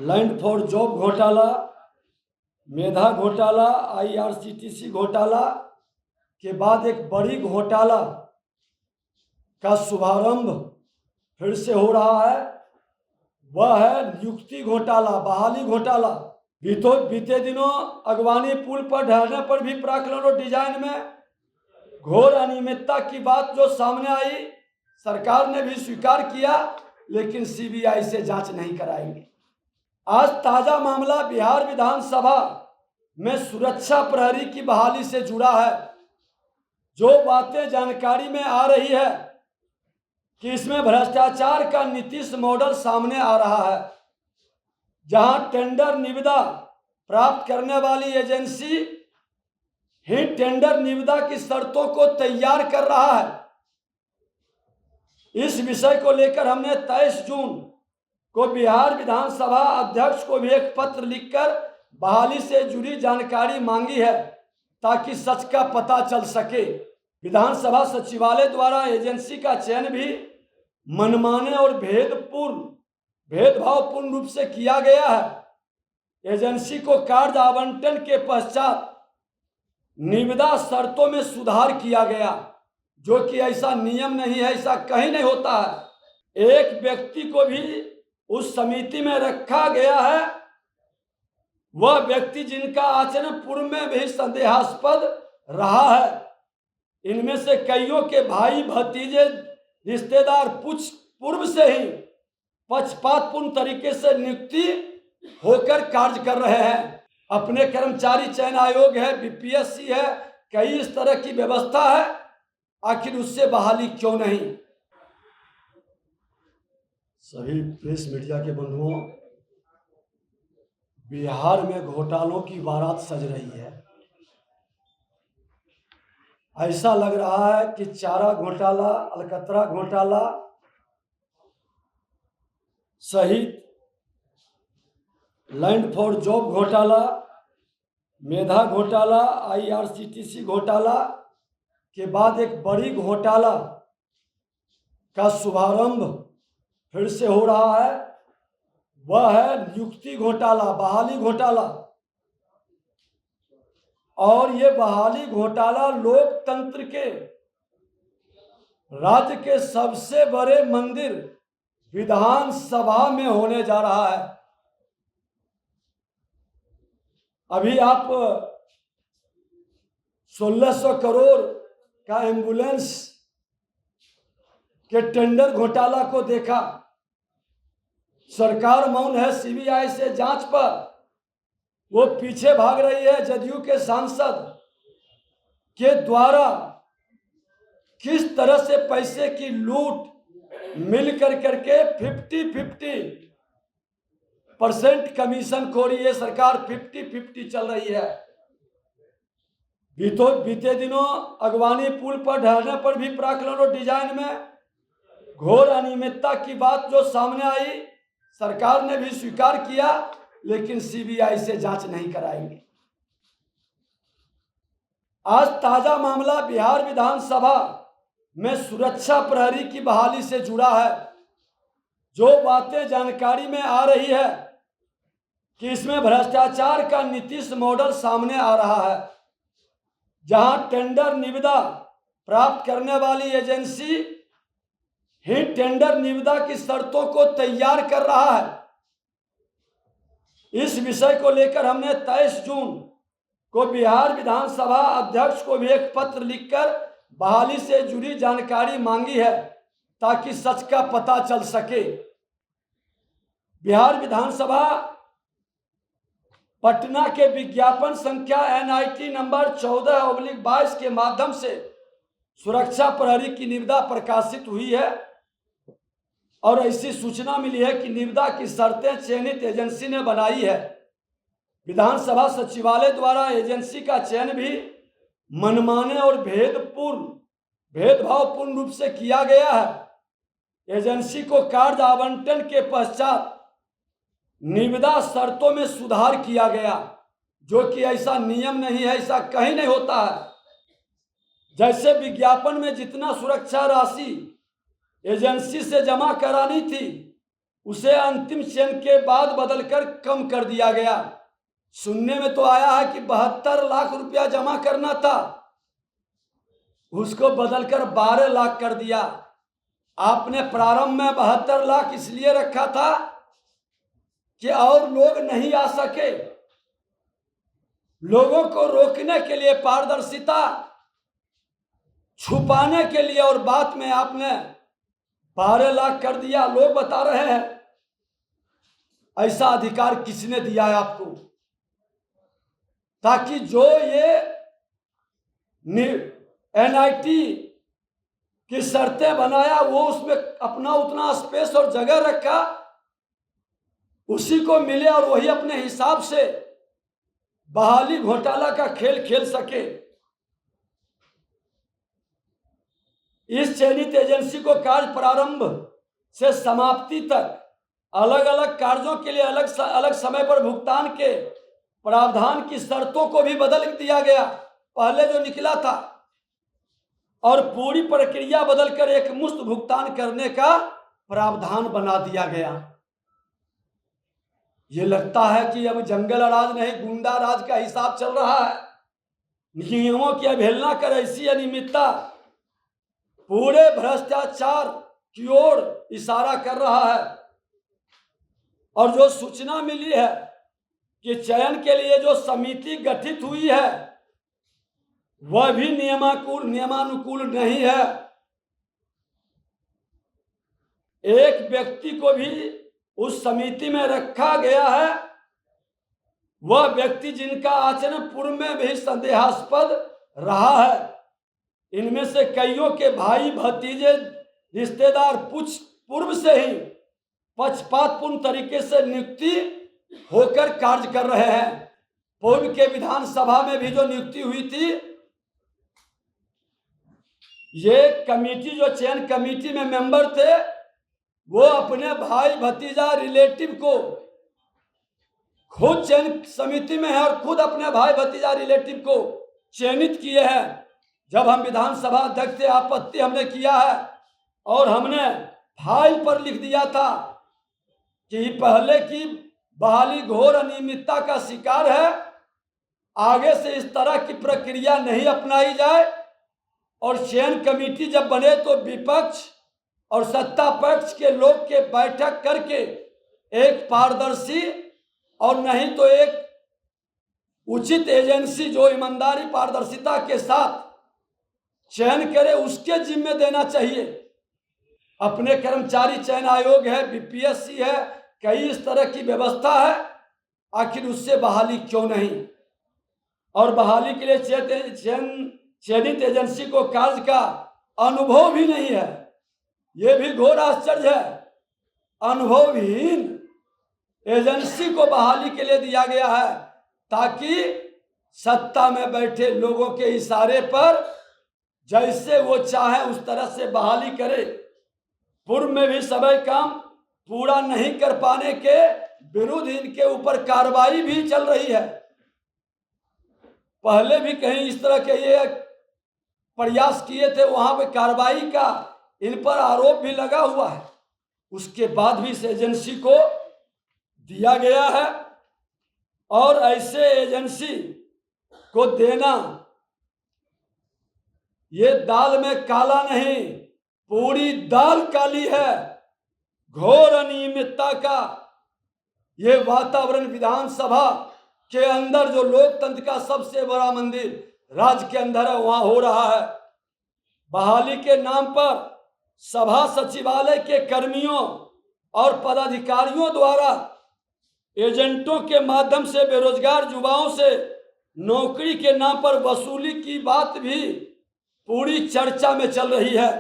Land for job घोटाला, मेधा घोटाला, IRCTC घोटाला के बाद एक बड़ी घोटाला का शुभारंभ फिर से हो रहा है। वह है नियुक्ति घोटाला, बहाली घोटाला। बीते दिनों अगवानी पुल पर ढहने पर भी प्राक्कलन और डिजाइन में घोर अनियमितता की बात जो सामने आई, सरकार ने भी स्वीकार किया, लेकिन CBI से जांच नहीं कराएंगे। आज ताजा मामला बिहार विधानसभा में सुरक्षा प्रहरी की बहाली से जुड़ा है। जो बातें जानकारी में आ रही है कि इसमें भ्रष्टाचार का नीतीश मॉडल सामने आ रहा है, जहां टेंडर निविदा प्राप्त करने वाली एजेंसी ही टेंडर निविदा की शर्तों को तैयार कर रहा है। इस विषय को लेकर हमने 23 जून को बिहार विधानसभा अध्यक्ष को भी एक पत्र लिखकर बहाली से जुड़ी जानकारी मांगी है, ताकि सच का पता चल सके। विधानसभा सचिवालय द्वारा एजेंसी का चयन भी मनमाने और भेदभावपूर्ण रूप से किया गया है। एजेंसी को कार्य आवंटन के पश्चात निविदा शर्तों में सुधार किया गया, जो कि ऐसा नियम नहीं है, ऐसा कहीं नहीं होता है। एक व्यक्ति को भी उस समिति में रखा गया है, वह व्यक्ति जिनका आचरण पूर्व में भी संदेहास्पद रहा है। इनमें से कईयों के भाई भतीजे रिश्तेदार पूर्व से ही पक्षपातपूर्ण तरीके से नियुक्ति होकर कार्य कर रहे हैं। अपने कर्मचारी चयन आयोग है, BPSC है, कई इस तरह की व्यवस्था है, आखिर उससे बहाली क्यों नहीं? सभी प्रेस मीडिया के बंधुओं, बिहार में घोटालों की बारात सज रही है। ऐसा लग रहा है कि चारा घोटाला, अलकतरा घोटाला सहित लैंड फॉर जॉब घोटाला, मेधा घोटाला, IRCTC घोटाला के बाद एक बड़ी घोटाला का शुभारंभ फिर से हो रहा है। वह है नियुक्ति घोटाला, बहाली घोटाला। और ये बहाली घोटाला लोकतंत्र के, राज्य के सबसे बड़े मंदिर विधानसभा में होने जा रहा है। अभी आप 1600 करोड़ का एम्बुलेंस के टेंडर घोटाला को देखा। सरकार मौन है CBI से जांच पर, वो पीछे भाग रही है। जदयू के सांसद के द्वारा किस तरह से पैसे की लूट मिल करके 50-50% कमीशन खोरी है। सरकार 50-50 चल रही है। बीते दिनों अगवानी पुल पर ढहने पर भी प्राक्कलन और डिजाइन में घोर अनियमितता की बात जो सामने आई, सरकार ने भी स्वीकार किया, लेकिन CBI से जांच नहीं कराएंगे। आज ताजा मामला बिहार विधानसभा में सुरक्षा प्रहरी की बहाली से जुड़ा है। जो बातें जानकारी में आ रही है कि इसमें भ्रष्टाचार का नीतीश मॉडल सामने आ रहा है, जहां टेंडर निविदा प्राप्त करने वाली एजेंसी ही टेंडर निविदा की शर्तों को तैयार कर रहा है। इस विषय को लेकर हमने 23 जून को बिहार विधानसभा अध्यक्ष को भी एक पत्र लिखकर बहाली से जुड़ी जानकारी मांगी है, ताकि सच का पता चल सके। बिहार विधानसभा पटना के विज्ञापन संख्या NIT नंबर 14/22 के माध्यम से सुरक्षा प्रहरी की निविदा प्रकाशित हुई है, और ऐसी सूचना मिली है कि निविदा की शर्तें चयनित एजेंसी ने बनाई है। विधानसभा सचिवालय द्वारा एजेंसी का चयन भी मनमाने और भेदभावपूर्ण रूप से किया गया है। एजेंसी को कार्य आवंटन के पश्चात निविदा शर्तों में सुधार किया गया, जो कि ऐसा नियम नहीं है, ऐसा कहीं नहीं होता है। जैसे विज्ञापन में जितना सुरक्षा राशि एजेंसी से जमा करानी थी, उसे अंतिम चयन के बाद बदलकर कम कर दिया गया। सुनने में तो आया है कि 72 लाख रुपया जमा करना था, उसको बदलकर 12 लाख कर दिया। आपने प्रारंभ में 72 लाख इसलिए रखा था कि और लोग नहीं आ सके, लोगों को रोकने के लिए, पारदर्शिता छुपाने के लिए, और बाद में आपने 12 लाख कर दिया। लोग बता रहे हैं ऐसा अधिकार किसने दिया है आपको, ताकि जो ये एनआईटी की शर्तें बनाया वो उसमें अपना उतना स्पेस और जगह रखा, उसी को मिले और वही अपने हिसाब से बहाली घोटाला का खेल खेल सके। इस चयनित एजेंसी को कार्य प्रारंभ से समाप्ति तक अलग अलग कार्यों के लिए अलग अलग समय पर भुगतान के प्रावधान की शर्तों को भी बदल दिया गया, पहले जो निकला था, और पूरी प्रक्रिया बदलकर एक मुश्त भुगतान करने का प्रावधान बना दिया गया। ये लगता है कि अब जंगल राज नहीं, गुंडा राज का हिसाब चल रहा है। नियमों की अवहेलना कर ऐसी अनियमितता पूरे भ्रष्टाचार की ओर इशारा कर रहा है। और जो सूचना मिली है कि चयन के लिए जो समिति गठित हुई है वह भी नियमानुकूल नहीं है। एक व्यक्ति को भी उस समिति में रखा गया है, वह व्यक्ति जिनका आचरण पूर्व में भी संदेहास्पद रहा है। इनमें से कईयों के भाई भतीजे रिश्तेदार पूर्व से ही पक्षपातपूर्ण तरीके से नियुक्ति होकर कार्य कर रहे हैं। पूर्व के विधानसभा में भी जो नियुक्ति हुई थी, ये कमेटी जो चयन कमेटी में मेंबर थे वो अपने भाई भतीजा रिलेटिव को खुद चयन समिति में है और खुद अपने भाई भतीजा रिलेटिव को चयनित किए हैं। जब हम विधानसभा अध्यक्ष थे, आपत्ति हमने किया है और हमने फाइल पर लिख दिया था कि पहले की बहाली घोर अनियमितता का शिकार है, आगे से इस तरह की प्रक्रिया नहीं अपनाई जाए, और चयन कमेटी जब बने तो विपक्ष और सत्ता पक्ष के लोग के बैठक करके एक पारदर्शी और नहीं तो एक उचित एजेंसी जो ईमानदारी पारदर्शिता के साथ चयन करे उसके जिम्मे देना चाहिए। अपने कर्मचारी चयन आयोग है, बीपीएससी है, कई इस तरह की व्यवस्था है, आखिर उससे बहाली क्यों नहीं? और बहाली के लिए चयनित एजेंसी को कार्य का अनुभव भी नहीं है, ये भी घोर आश्चर्य है। अनुभवहीन एजेंसी को बहाली के लिए दिया गया है ताकि सत्ता में बैठे लोगों के इशारे पर जैसे वो चाहे उस तरह से बहाली करे। पूर्व में भी सभी काम पूरा नहीं कर पाने के विरुद्ध इनके ऊपर कार्रवाई भी चल रही है। पहले भी कहीं इस तरह के ये प्रयास किए थे, वहां पे कार्रवाई का इन पर आरोप भी लगा हुआ है। उसके बाद भी इस एजेंसी को दिया गया है, और ऐसे एजेंसी को देना ये दाल में काला नहीं, पूरी दाल काली है। घोर अनियमितता का ये वातावरण विधानसभा के अंदर, जो लोकतंत्र का सबसे बड़ा मंदिर राज्य के अंदर है, वहां हो रहा है। बहाली के नाम पर सभा सचिवालय के कर्मियों और पदाधिकारियों द्वारा एजेंटों के माध्यम से बेरोजगार युवाओं से नौकरी के नाम पर वसूली की बात भी पूरी चर्चा में चल रही है।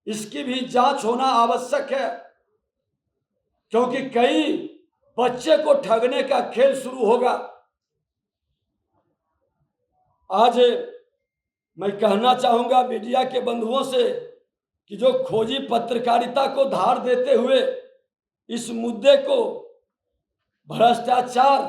इसकी भी जांच होना आवश्यक है, क्योंकि कई बच्चे को ठगने का खेल शुरू होगा। आज मैं कहना चाहूंगा मीडिया के बंधुओं से कि जो खोजी पत्रकारिता को धार देते हुए इस मुद्दे को, भ्रष्टाचार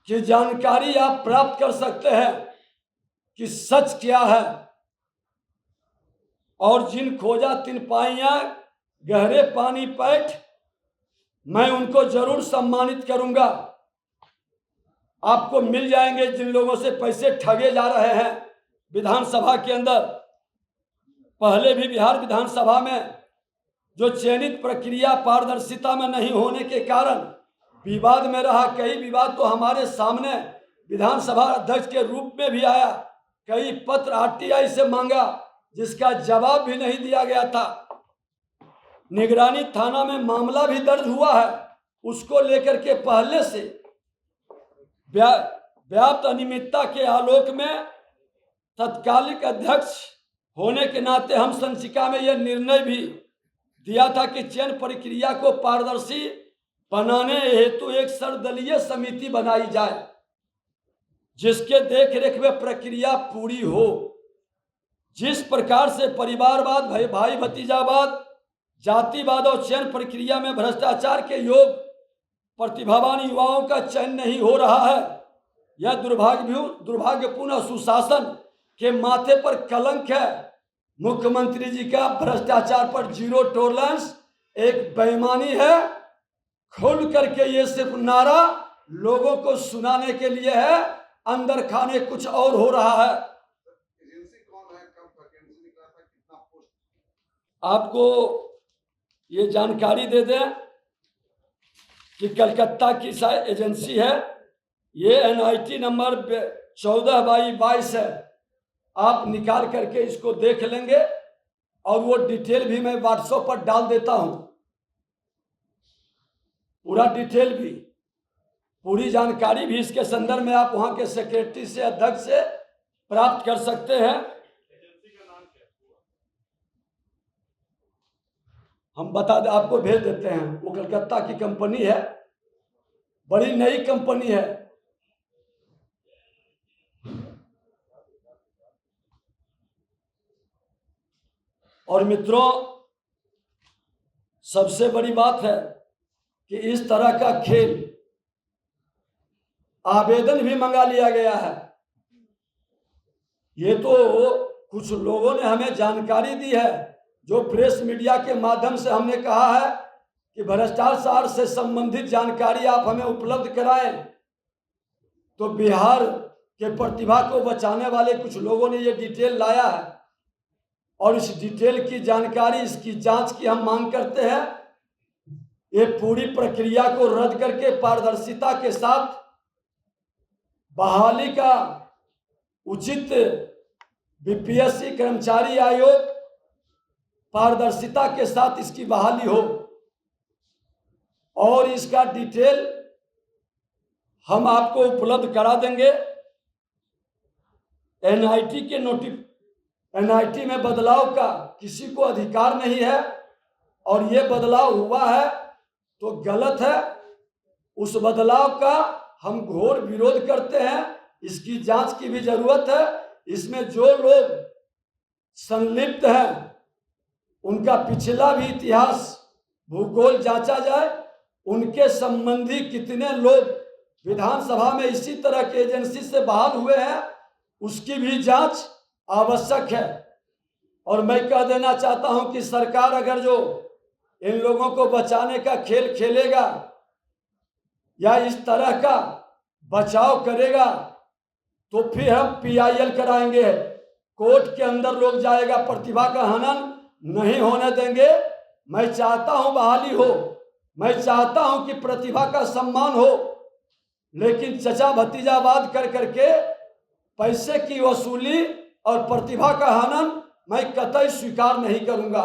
की जानकारी आप प्राप्त कर सकते हैं कि सच क्या है। और जिन खोजा तिन पाइयां गहरे पानी पैठ मैं उनको जरूर सम्मानित करूंगा। आपको मिल जाएंगे जिन लोगों से पैसे ठगे जा रहे हैं विधानसभा के अंदर। पहले भी बिहार विधानसभा में जो चयनित प्रक्रिया पारदर्शिता में नहीं होने के कारण विवाद में रहा, कई विवाद तो हमारे सामने विधानसभा अध्यक्ष के रूप में भी आया, कई पत्र आरटीआई से मांगा जिसका जवाब भी नहीं दिया गया था। निगरानी थाना में मामला भी दर्ज हुआ है, उसको लेकर के पहले से व्याप्त अनियमितता के आलोक में तत्कालिक अध्यक्ष होने के नाते हम संचिका में यह निर्णय भी दिया था कि चयन प्रक्रिया को पारदर्शी बनाने हेतु एक सर्वदलीय समिति बनाई जाए जिसके देखरेख में प्रक्रिया पूरी हो। जिस प्रकार से परिवारवाद, भाई भतीजावाद, जातिवाद और चयन प्रक्रिया में भ्रष्टाचार के योग प्रतिभावान युवाओं का चयन नहीं हो रहा है, यह दुर्भाग्यपूर्ण सुशासन के माथे पर कलंक है। मुख्यमंत्री जी का भ्रष्टाचार पर जीरो टॉलरेंस एक बेईमानी है। खोल करके ये सिर्फ नारा लोगों को सुनाने के लिए है, अंदर खाने कुछ और हो रहा है। आपको ये जानकारी दे दें कि कलकत्ता की एजेंसी है, ये NIT नंबर 14/22 है। आप निकाल करके इसको देख लेंगे और वो डिटेल भी मैं व्हाट्सएप पर डाल देता हूं, पूरा डिटेल भी, पूरी जानकारी भी इसके संदर्भ में आप वहां के सेक्रेटरी से, अध्यक्ष से प्राप्त कर सकते हैं। हम आपको भेज देते हैं। वो कलकत्ता की कंपनी है, बड़ी नई कंपनी है। और मित्रों, सबसे बड़ी बात है कि इस तरह का खेल आवेदन भी मंगा लिया गया है। ये तो कुछ लोगों ने हमें जानकारी दी है, जो प्रेस मीडिया के माध्यम से हमने कहा है कि भ्रष्टाचार से संबंधित जानकारी आप हमें उपलब्ध कराएं। तो बिहार के प्रतिभा को बचाने वाले कुछ लोगों ने ये डिटेल लाया है और इस डिटेल की जानकारी, इसकी जांच की हम मांग करते हैं। ये पूरी प्रक्रिया को रद्द करके पारदर्शिता के साथ बहाली का उचित BPSC कर्मचारी आयोग पारदर्शिता के साथ इसकी बहाली हो और इसका डिटेल हम आपको उपलब्ध करा देंगे। NIT में बदलाव का किसी को अधिकार नहीं है और ये बदलाव हुआ है तो गलत है। उस बदलाव का हम घोर विरोध करते हैं। इसकी जांच की भी जरूरत है। इसमें जो लोग संलिप्त हैं उनका पिछला भी इतिहास, भूगोल जांचा जाए। उनके संबंधी कितने लोग विधानसभा में इसी तरह की एजेंसी से बहाल हुए हैं, उसकी भी जांच आवश्यक है। और मैं कह देना चाहता हूं कि सरकार अगर जो इन लोगों को बचाने का खेल खेलेगा या इस तरह का बचाव करेगा तो फिर हम PIL कराएंगे, कोर्ट के अंदर लोग जाएगा। प्रतिभा का हनन नहीं होने देंगे। मैं चाहता हूं बहाली हो, मैं चाहता हूं कि प्रतिभा का सम्मान हो, लेकिन चचा भतीजावाद कर करके पैसे की वसूली और प्रतिभा का हनन मैं कतई स्वीकार नहीं करूंगा।